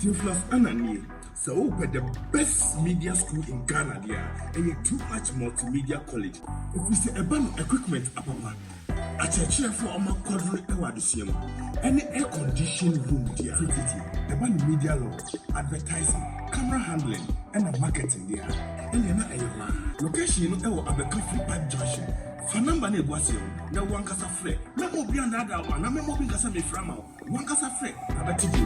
Theophilus Anani, so with the best media school in Ghana there, and a too much multimedia college. If we say about equipment, apapa, a church for our quadruple ewadisium, any air conditioned room there, about media law, advertising, camera handling, and marketing there, and then a location of Abeka Flipper Junction. Fanamba ne boasio na wankasa frɛ na obi andada wa na memo bi kasa me frama wankasa frɛ abati bi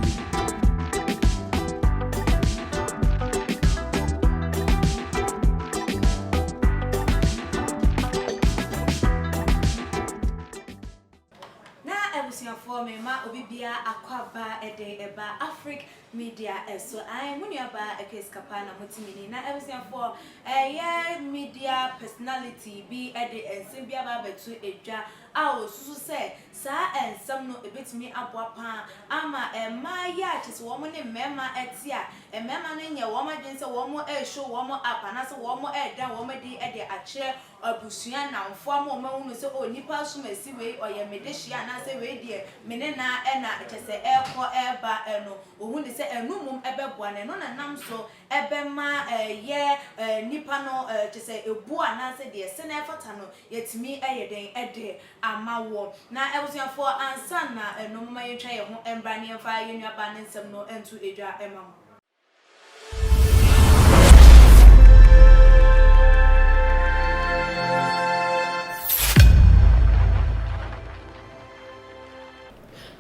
for me ma obibia akwaba ede eba Africa Media so I muni aba ekeskapa na motimini na ebusia for media personality bi ede ensem bia ba betu edwa awo susu se saa ensem no ebetimi aboa pa ama ma ya chese wo mo ne mema etia mema no nye wo ma dwen se wo mo show wo mo apana se wo mo dan wo mo di ede akye abusua na mfo ama mo hunu se o nipa so masi we oye medehia na se we die mene na na chese ekọ eba eno ohun se enumum ebeboa na no na nam so ebema nipa no chese ebu ana se de se na efata no yetimi eyeden ede amawo na ebusuafo ansa na enumum ayetwa ye ho embra ne emfa yenuaba ne nsem no entu edwa emam.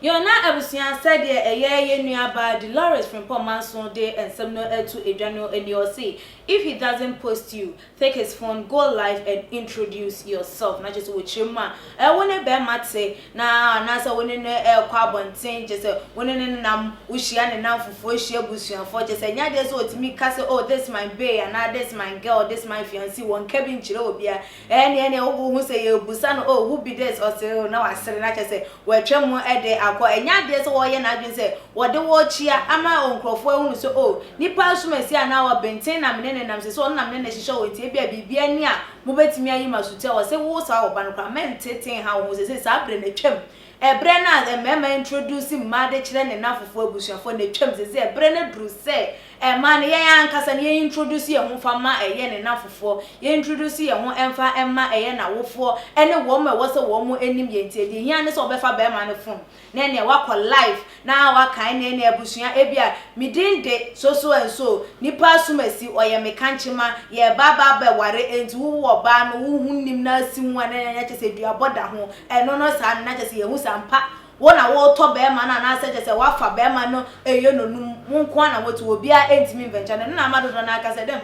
Yona abusia said ye nuaba Dolores from Pomanson Day and some no to Adriano and you'll see if he doesn't post you, take his phone, go live and introduce yourself. Not just with your man. I want to bear matse na nasa winning a carbon thing, just winning nam Ushian and now for 4 share bushia for just a yard so to me castle. Oh, this my bay and now this my girl, this my fiancé, one cabin chilobia, and any who say you busan oh who be this or say now I said not just say we're tremor a day. Enya de so ye na dwen se wo de wo chia ama onkrofo ehunu so o nipa so masi ana wa benten na mene nam se so na mene na hihye wo tie bia bibia ni a mo betimi ayi masute wo se wo sa wo ban kwa menteten ha wo se sa bre na twam ebre na mema introduce made kire ne nafofo abusuafo na twam se ebre na dru se man ye ankasa ne introduce ye ho fama eye ne nafofo ye introduce ye ho emfa emma eye na wofo ene wo ma wo se wo mo enim ye ntie de hia ne so obefa be ma ne fon na ne wakọ live na wakan ne abusua ebia midinde so and so nipa sumasi oye mekanchima ye baba be ware enti wo ba no wo hunnim na asimwa na nya chese dua boda ho eno no sa na chese ye hu sampa wona wo to be ma na se chese wafa be ma no eye no num nko na wotu obi a entimi venture na amado na aka se dem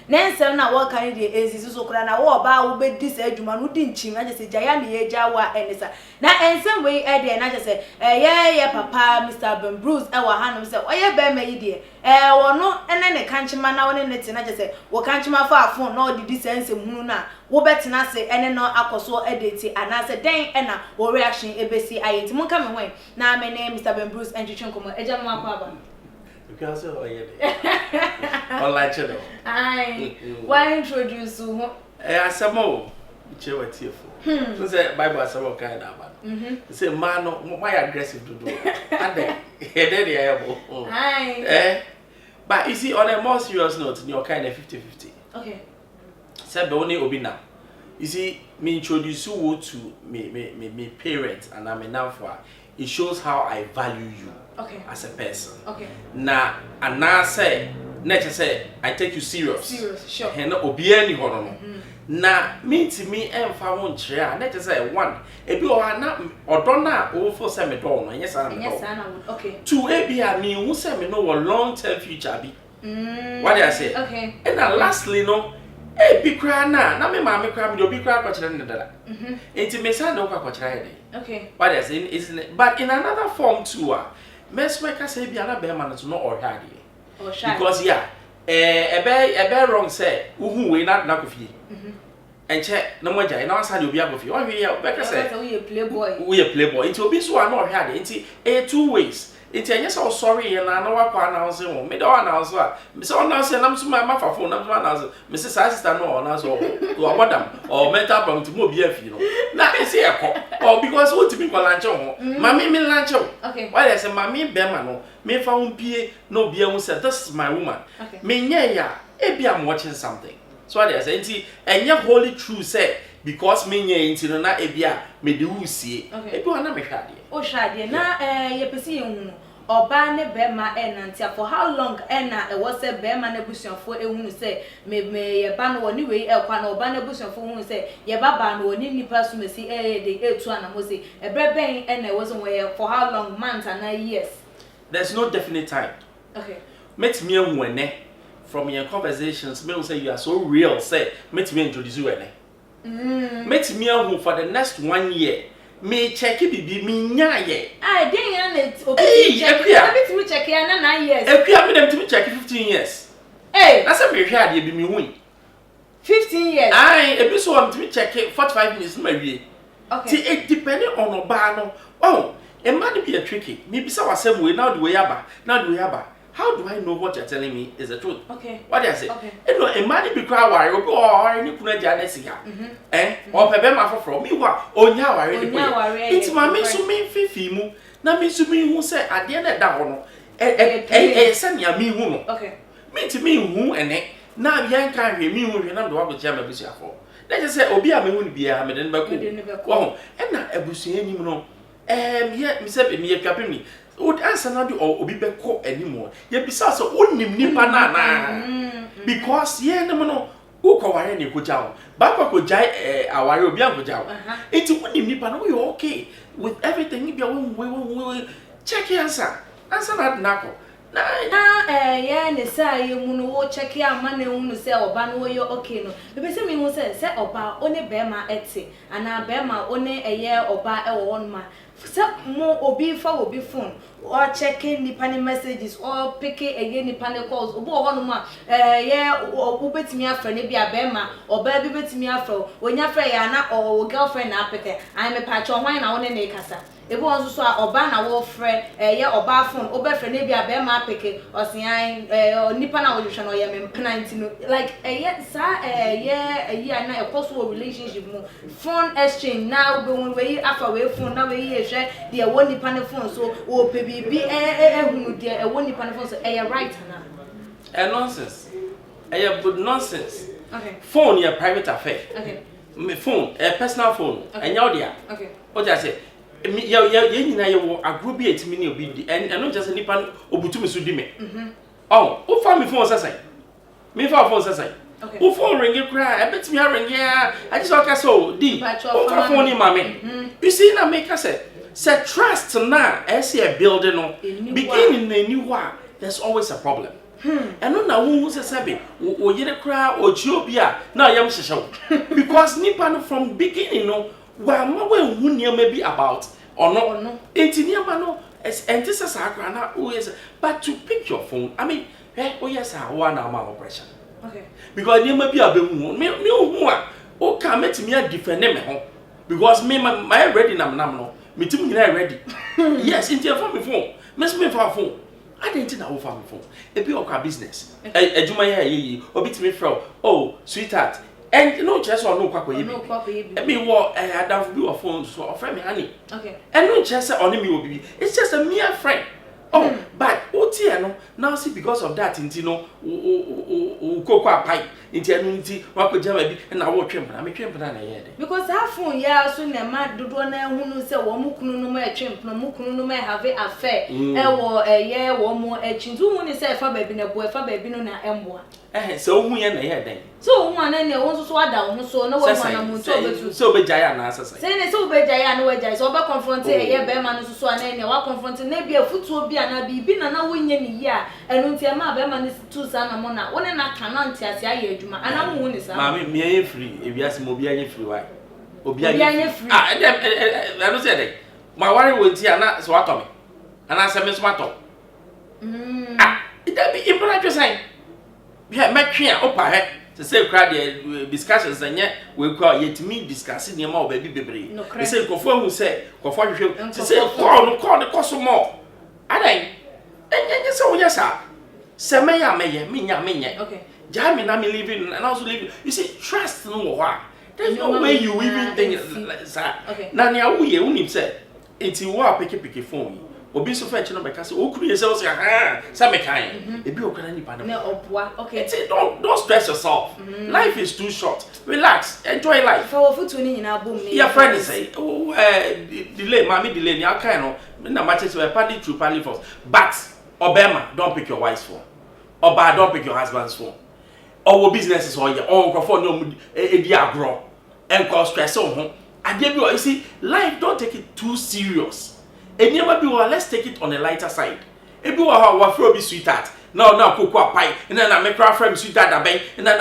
nensem na wo kan de ezisi so kura na wo ba wo be dis adwuma no di nchin na chese jaya ne ye jawa enisa na ensem we e de na chese ye papa Mr. Ben Bruce e wa hanom se oye be ma yi de wono ene ne kanchima na woni ne te na chese wo kanchima fa afon na odi dis ensem hunu na wo betina se ene no akoso edeti anase den ena wo reaction ebesi ayenti mun ka me hwen na me ne Mr. Ben Bruce entwetwe nkomo eja no akwa aba because online channel. Why introduce you? Asamo, chewatifo. So say Bible asamo kind of. Say man, why aggressive to do? And then but you see, on a more serious note, you're kind of 50-50. Okay. Say only obina. You see, me introduce you to me parents, and I'm enough for. It shows how I value you. Okay. As a person. Okay. Na and say, nature say I take you serious. Serious, sure. And obi any hono. Na me to me emfa won kire nature say one. Ebi o na odona o for say me do no. Yes ana me do. Yes ana. Okay. Two ebi a me who say me no long term future bi. What do I say? Okay. And then lastly no ebi kra na me ma me kra me obi kra kwa kire ne dada. Enti me say no kwa kire he. Okay. What I say is but in another form too. Mess make us say be another bear to not or hard because yeah, a wrong say who we not kofi and check no more jay now side you be able to say we a playboy into be so not hard into 2 ways It's a yes or sorry, and I know what announce him. Me don't announce what. Miss announce and I'm to my mouth phone, I'm to announce Mrs. Assistant or announce or madam or mental problem to move your you know. Now it's here or because what to be called Lancho. Mammy me Lancho. Okay. Why I say Mammy Bemano, me found P. No beer said, this is my woman. Okay. Me yeah, maybe I'm watching something. So I say, and you're wholly true say. Because me nye inti no na ebia me de wusie ebi wana me hwade o hwade na ye pesi ehunu oba ne be ma enantia for how long na e was say be ma na busuafo ehunu say me ye ba no woni we e kwa na oba na busuafo ehunu say ye ba no woni nipa so mesi de etu anamo say e bre ben na e was for how long months and years. There's no definite time. Okay. Met me ehunu from your conversations me say you are so real say met me introduce you ene. Met me home for the next 1 year. Me check it be me nyaye. I didn't it. Okay, check it na 9 years. Epia me dem to check 15 years. Hey, that's a me hwade e be me win. 15 years. Aye, e be so am to check 45 minutes na wie. Okay. It depending on oba no. Oh, e man be a tricky. Me be say wasem we now the way aba. Now the way aba. How do I know what you're telling me is the truth? Okay. What do I say? Okay. You know, a man be cry worry, or any kuna janesiga. Or pebe ma from me wa onya worry. It's my me so me fifi mu. Na me so me hu say ade na da ho no. Send ya me hu no. Okay. Me to me hu ene. Na yan kan hwe me hu hwe na do wa go jam abusuafo. Na je say obi a me hu bia me den ba ko. Oh, e na abusua enim no. Me say me ye twapem ni. Would answer now or be back anymore. Ye besides only nipa because ye no no who ko ware ni ko jaw. Ba ko jai aware obi an ko jaw. It only nipa no you okay with everything you be we check answer. Answer that nako. Na ye ne say ye mu no wo check ya ma na hu say oba no ye okay no. Be say me hu say oba one be ma ete ana be ma one eye oba e wo no ma. So mo obi fa obi phone or checking the panel messages or picking again the panel calls obo ho no ma obetimi afra ne bia bema oba bi betimi afra onya fra ya na o girlfriend na apeke I me pa cho hwan na won ne kasa ebo onso so oba na wo frɛ oba phone oba frɛ ne bia bema apeke osian nipa na wo hwehwe no ye me mpena ntino like sa na possible relationship mo phone exchange now be won we afra we phone na we hwɛ de wo nipa ne phone so o pe bibi hunu de wo nipa ne phone so right na nonsense good nonsense. Okay. Phone your private affair. Okay. Me phone personal phone and you there. Okay. What I say me ye nyina ye wo agro bi etimi ne obi and no just nipa obutumi so di me. Oh, who found me phone say? Me phone say. Okay. Who phone ring cry? I bet me ring here. I just okay so di. Who phone ni mama. You see na make us say trust na a building no beginning na new one there's always a problem. And no na who say sabe o yere cry o jiobia na yam hyehyɛ because nipa no from beginning no wa ma we hu niam be about or no entinia ma no enti say akra na o yes but to pick your phone I mean oh yes I want na ma operation. Okay. Because niam be abemu me hu a o ka metimi a defend me ho because me my ready nam no me team nyina ready. Yes into your phone me for phone I didn't know for phone e be okwa business ejuma ye obi timi fro oh sweetheart and no just or no kwako ye be me wo adaf bi of phone so offer me honey. Okay. And no just on me obi it's just a mere friend. Oh, but otie no now see because of that inti no kokwa pai inti anu inti wakojama bi na wo twempna me twempna na ye de because that phone ya so na ma dodo na hunu se wo mukunu no ma twempna mukunu no ma have affair wo ye wo mo achintu hu ni se fa ba bi na bo fa ba bi no na emboa so hu ye na ye den so hu ana ne wo so ada wo so na wo ma na mu to betu so be jaya na asasa say ne so be jaya na we jaya so be confront ye be ma no so ana ne wa confront na bi afutuo bi ana bi na wonye ni ya enu ntia ma be ma ni tu sa na mo na woni na kana ntia se aye adwuma ana mo hu ni sa ma me ye free ebiase mo bi anye free why obi anye free I don't say that my worry won tia na so ato me ana se me so ato it be impressive sign yeah metwe a opa he to say crowd the discussions anye we call yetimi discuss ni ma oba bi bebre they say kofo hu say kofo hwehwe to say call no call the cost more Adai. And so yes, sir. Semeya meye. Okay. Jamie na me living and also living. You see, trust no why. There's no way you even think that. Okay. Na nia wo ye unim say enti wo apeke phone. Obi so fetch no beka say o kuru yese o say say me kan. E bi okara ni pa na. No obwa. Okay. Don't stress yourself. Life is too short. Relax, enjoy life. For foot ni nyina bom ni. Your friend say oh delay, mommy delay ni aka no. Na match say partly true partly false. But Obama, don't pick your wife's phone. Oba, don't pick your husband's phone. Our businesses or your own for no agro and cause stress on home. And then you see, life don't take it too serious. And never be let's take it on a lighter side. If you are our friend be sweetheart, now cocoa pie, and then I make our friend sweetheart a bank, and then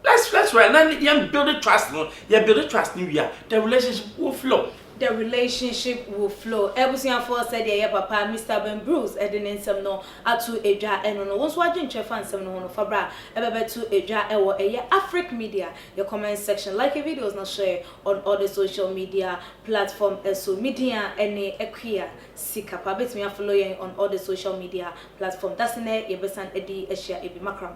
let's run and you build a trust. You build a trust new year. The relationship will flow. The relationship will flow. Ebusian for said yeah papa Mr. Ben Bruce edin nsem no atu edwa eno no wonso adwenche fa nsem no no fabra ebebe to edwa ewo eye Afric Media. Your comment section, like a videos na share on all the social media platform so media any equia sika pa bet me follow you on all the social media platform. That's ne yebesan edi ehia ebi makram.